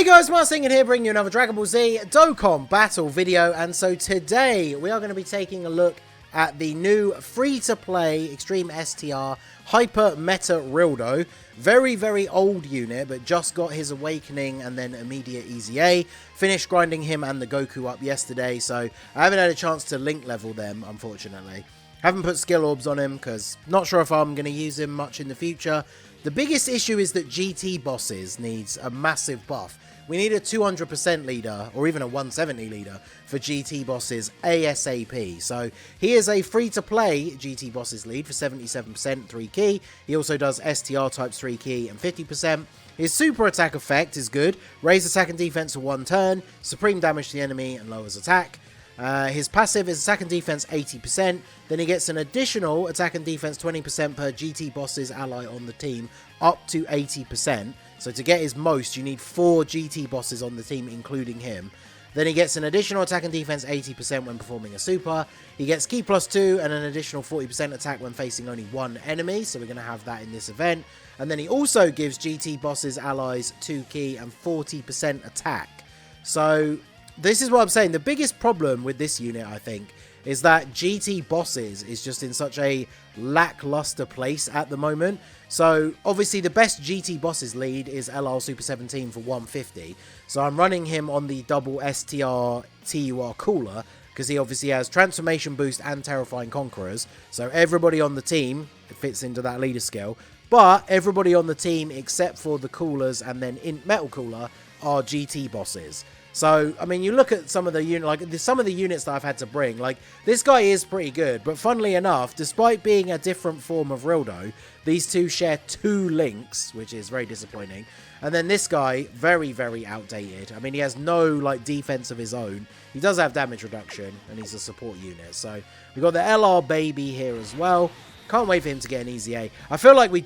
Hey guys, Marcin here, bringing you another Dragon Ball Z Dokkan battle video, and so today we are going to be taking a look at the new free-to-play Extreme STR Hyper Meta RILDO. Very old unit, but just got his awakening and then immediate EZA. Finished grinding him and the Goku up yesterday, so I haven't had a chance to link level them, unfortunately. Haven't put skill orbs on him because not sure if I'm going to use him much in the future. The biggest issue is that GT bosses needs a massive buff. We need a 200% leader or even a 170 leader for GT bosses ASAP. So he is a free-to-play GT bosses lead for 77% 3 key. He also does STR types 3 key and 50%. His super attack effect is good. Raise attack and defense for 1 turn. Supreme damage to the enemy and lowers attack. His passive is attack and defense 80%. Then he gets an additional attack and defense 20% per GT boss's ally on the team, up to 80%. So to get his most, you need 4 GT bosses on the team, including him. Then he gets an additional attack and defense 80% when performing a super. He gets key +2 and an additional 40% attack when facing only 1 enemy. So we're going to have that in this event. And then he also gives GT bosses allies 2 key and 40% attack. So this is what I'm saying. The biggest problem with this unit, I think, is that GT bosses is just in such a lackluster place at the moment. So obviously the best GT bosses lead is LR Super 17 for 150. So I'm running him on the double STR TUR cooler because he obviously has transformation boost and terrifying conquerors. So everybody on the team fits into that leader skill. But everybody on the team except for the coolers and then Int Metal Cooler are GT bosses. So, I mean, you look at some of the units that I've had to bring, like, this guy is pretty good, but funnily enough, despite being a different form of RILDO, these two share 2 links, which is very disappointing. And then this guy, very outdated. I mean, he has no, like, defense of his own. He does have damage reduction, and he's a support unit. So, we've got the LR Baby here as well. Can't wait for him to get an EZA. I feel like we're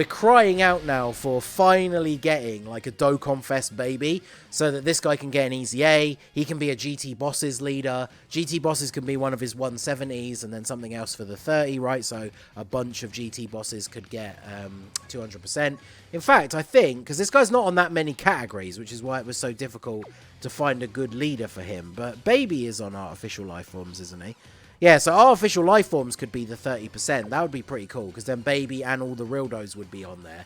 crying out now for finally getting like a Dokkan Fest baby so that this guy can get an EZA. He can be a GT bosses leader. GT bosses can be one of his 170s and then something else for the 30, right? So a bunch of GT bosses could get 200%. In fact, I think, because this guy's not on that many categories, which is why it was so difficult to find a good leader for him. But Baby is on Artificial Life Forms, isn't he? Yeah, so Artificial Life Forms could be the 30%. That would be pretty cool, because then Baby and all the RILDOs would be on there.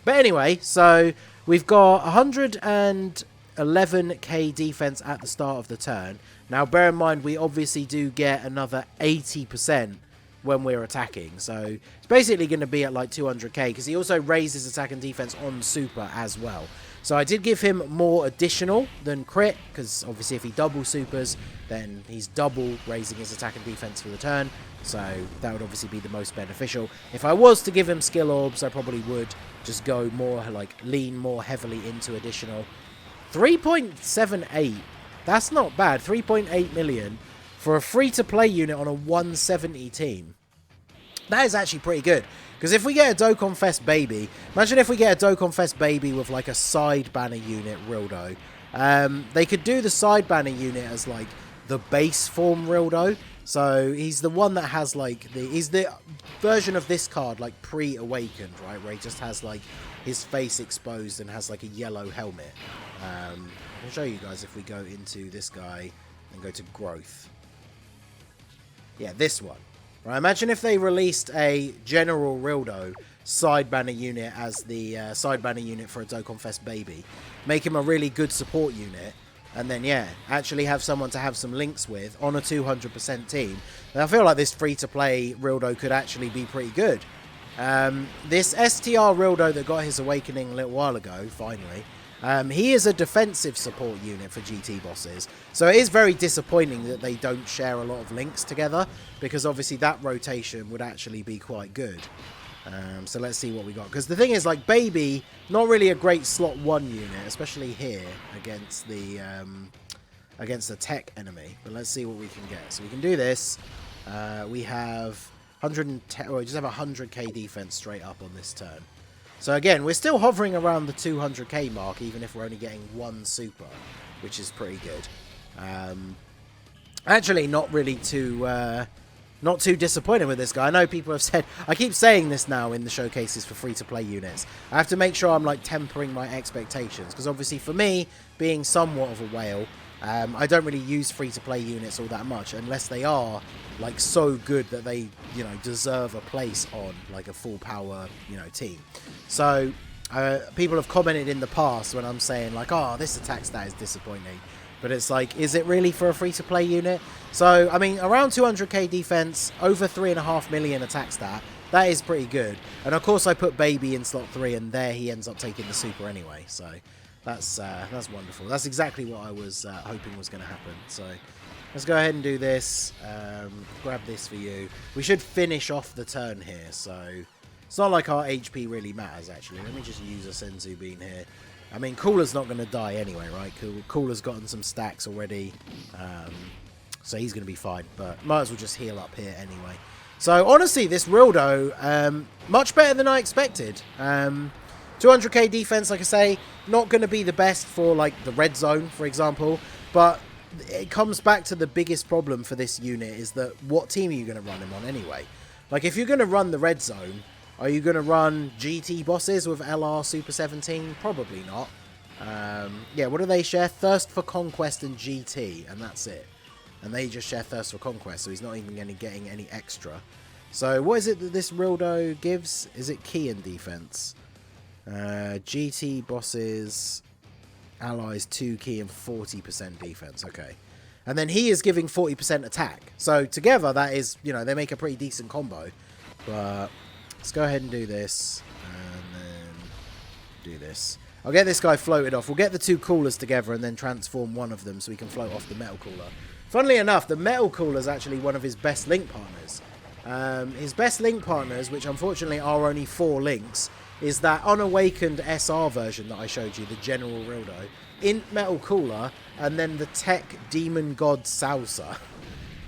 But anyway, so we've got 111k defense at the start of the turn. Now, bear in mind, we obviously do get another 80% when we're attacking. So it's basically going to be at like 200k, because he also raises attack and defense on super as well. So I did give him more additional than crit, because obviously if he double supers, then he's double raising his attack and defense for the turn. So that would obviously be the most beneficial. If I was to give him skill orbs, I probably would just go more, like, lean more heavily into additional. 3.78, that's not bad. 3.8 million for a free-to-play unit on a 170 team. That is actually pretty good. Because if we get a Dokkan Fest baby, imagine if we get a Dokkan Fest baby with like a side banner unit RILDO. They could do the side banner unit as like the base form RILDO. So he's the one that has like he's the version of this card like pre-awakened, right? Where he just has like his face exposed and has like a yellow helmet. I'll show you guys if we go into this guy and go to growth. Yeah, this one. Right, imagine if they released a general RILDO side banner unit as the side banner unit for a Dokkan Fest baby. Make him a really good support unit. And then, yeah, actually have someone to have some links with on a 200% team. And I feel like this free-to-play RILDO could actually be pretty good. This STR RILDO that got his awakening a little while ago, finally, he is a defensive support unit for GT bosses. So it is very disappointing that they don't share a lot of links together, because obviously that rotation would actually be quite good. So let's see what we got. Because the thing is, like, Baby, not really a great slot 1 unit, especially here against the tech enemy. But let's see what we can get. So we can do this. We have 110, or just have 100k defense straight up on this turn. So again, we're still hovering around the 200k mark, even if we're only getting 1 super, which is pretty good. Actually, not really too not too disappointed with this guy. I know people have said, I keep saying this now in the showcases for free-to-play units. I have to make sure I'm like tempering my expectations, because obviously for me, being somewhat of a whale, I don't really use free-to-play units all that much unless they are like so good that they, you know, deserve a place on like a full power, you know, team. So people have commented in the past when I'm saying like, oh, this attack stat is disappointing. But it's like, is it really for a free-to-play unit? So, I mean, around 200k defense, over 3.5 million attack stat. That is pretty good. And of course I put Baby in slot 3 and there he ends up taking the super anyway. So that's wonderful. That's exactly what I was hoping was going to happen. So let's go ahead and do this. Grab this for you. We should finish off the turn here. So it's not like our HP really matters, actually. Let me just use a Senzu Bean here. I mean, Cooler's not going to die anyway, right? Cooler's gotten some stacks already. So he's going to be fine. But might as well just heal up here anyway. So honestly, this Rildo, much better than I expected. 200k defense, like I say, not going to be the best for like the red zone, for example. But it comes back to the biggest problem for this unit is that what team are you going to run him on anyway? Like if you're going to run the red zone, are you going to run GT bosses with LR Super 17? Probably not. Yeah, what do they share? Thirst for Conquest and GT, and that's it. And they just share Thirst for Conquest, so he's not even getting any extra. So what is it that this Rildo gives? Is it key and defense? GT bosses, allies 2 key and 40% defense. Okay. And then he is giving 40% attack. So together that is, you know, they make a pretty decent combo. But let's go ahead and do this. And then do this. I'll get this guy floated off. We'll get the 2 coolers together and then transform one of them so we can float off the metal cooler. Funnily enough, the metal cooler is actually one of his best link partners. His best link partners, which unfortunately are only 4 links, is that unawakened SR version that I showed you, the General Rildo, Int Metal Cooler, and then the Tech Demon God Salsa,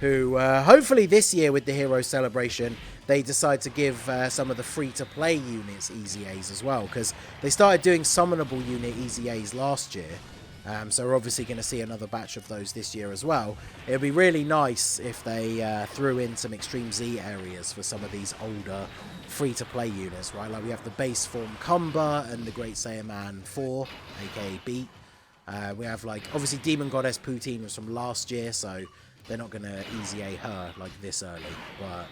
who hopefully this year with the Hero Celebration, they decide to give some of the free-to-play units EZAs as well, because they started doing summonable unit EZAs last year. So we're obviously going to see another batch of those this year as well. It would be really nice if they threw in some Extreme Z areas for some of these older free-to-play units, right? Like we have the base form Cumber and the Great Saiyaman 4, aka Beat. We have like, obviously Demon Goddess Poutine was from last year, so they're not going to EZA her like this early. But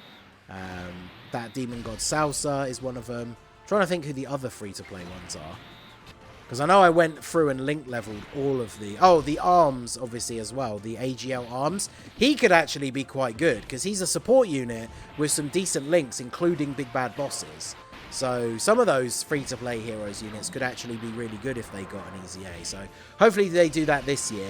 that Demon God Salsa is one of them. I'm trying to think who the other free-to-play ones are. Because I know I went through and link leveled all of the... Oh, the arms, obviously, as well. The AGL arms. He could actually be quite good, because he's a support unit with some decent links, including big bad bosses. So some of those free-to-play heroes units could actually be really good if they got an EZA. So hopefully they do that this year.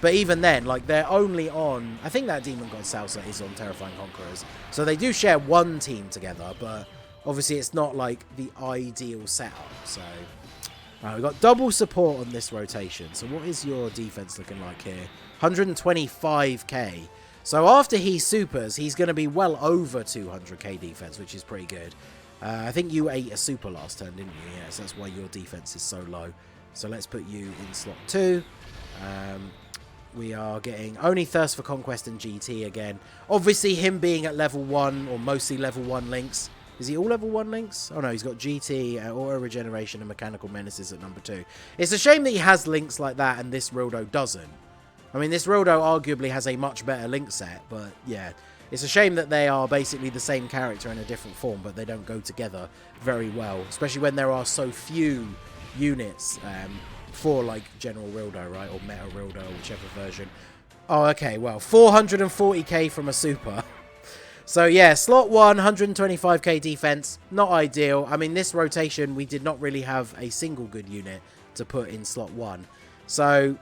But even then, like, they're only on... I think that Demon God Salsa is on Terrifying Conquerors. So they do share one team together, but obviously it's not, like, the ideal setup. So... Right, we've got double support on this rotation. So what is your defense looking like here? 125k. So after he supers, he's going to be well over 200k defense, which is pretty good. I think you ate a super last turn, didn't you? Yes, that's why your defense is so low. So let's put you in slot 2. We are getting only Thirst for Conquest and GT again. Obviously, him being at level 1, or mostly level 1 links. Is he all level 1 links? Oh no, he's got GT, Auto Regeneration, and Mechanical Menaces at number 2. It's a shame that he has links like that and this Rildo doesn't. I mean, this Rildo arguably has a much better link set, but yeah. It's a shame that they are basically the same character in a different form, but they don't go together very well. Especially when there are so few units for, like, General Rildo, right? Or Meta Rildo, or whichever version. Oh, okay, well, 440k from a super. So yeah, slot 1, 125k defense, not ideal. I mean, this rotation, we did not really have a single good unit to put in slot 1. So,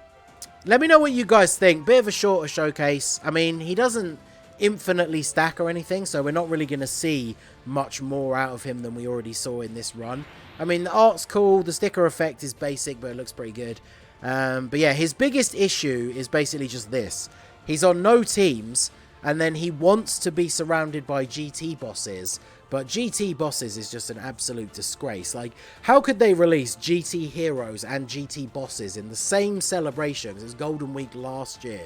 let me know what you guys think. Bit of a shorter showcase. I mean, he doesn't infinitely stack or anything, so we're not really going to see much more out of him than we already saw in this run. I mean, the art's cool, the sticker effect is basic, but it looks pretty good. But yeah, his biggest issue is basically just this. He's on no teams, and then he wants to be surrounded by GT bosses, but GT bosses is just an absolute disgrace. Like, how could they release GT heroes and GT bosses in the same celebrations as Golden Week last year?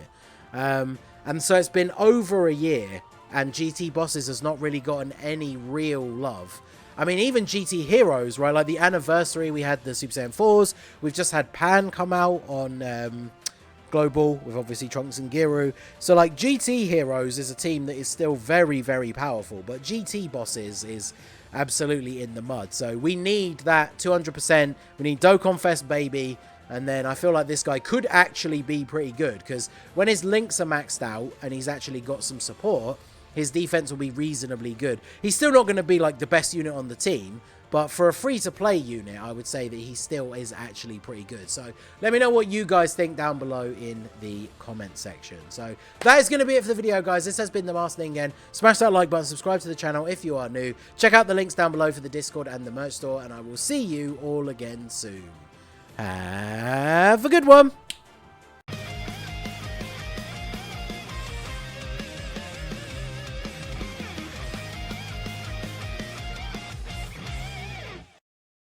And so it's been over a year, and GT Bosses has not really gotten any real love. I mean, even GT Heroes, right? Like the anniversary, we had the Super Saiyan 4s. We've just had Pan come out on Global with obviously Trunks and Giru. So like GT Heroes is a team that is still very, very powerful. But GT Bosses is absolutely in the mud. So we need that 200%. We need Dokkan Fest, baby. And then I feel like this guy could actually be pretty good. Because when his links are maxed out and he's actually got some support, his defense will be reasonably good. He's still not going to be like the best unit on the team, but for a free-to-play unit, I would say that he still is actually pretty good. So let me know what you guys think down below in the comment section. So that is going to be it for the video, guys. This has been the Master Ningen. Smash that like button, subscribe to the channel if you are new. Check out the links down below for the Discord and the merch store, and I will see you all again soon. Have a good one.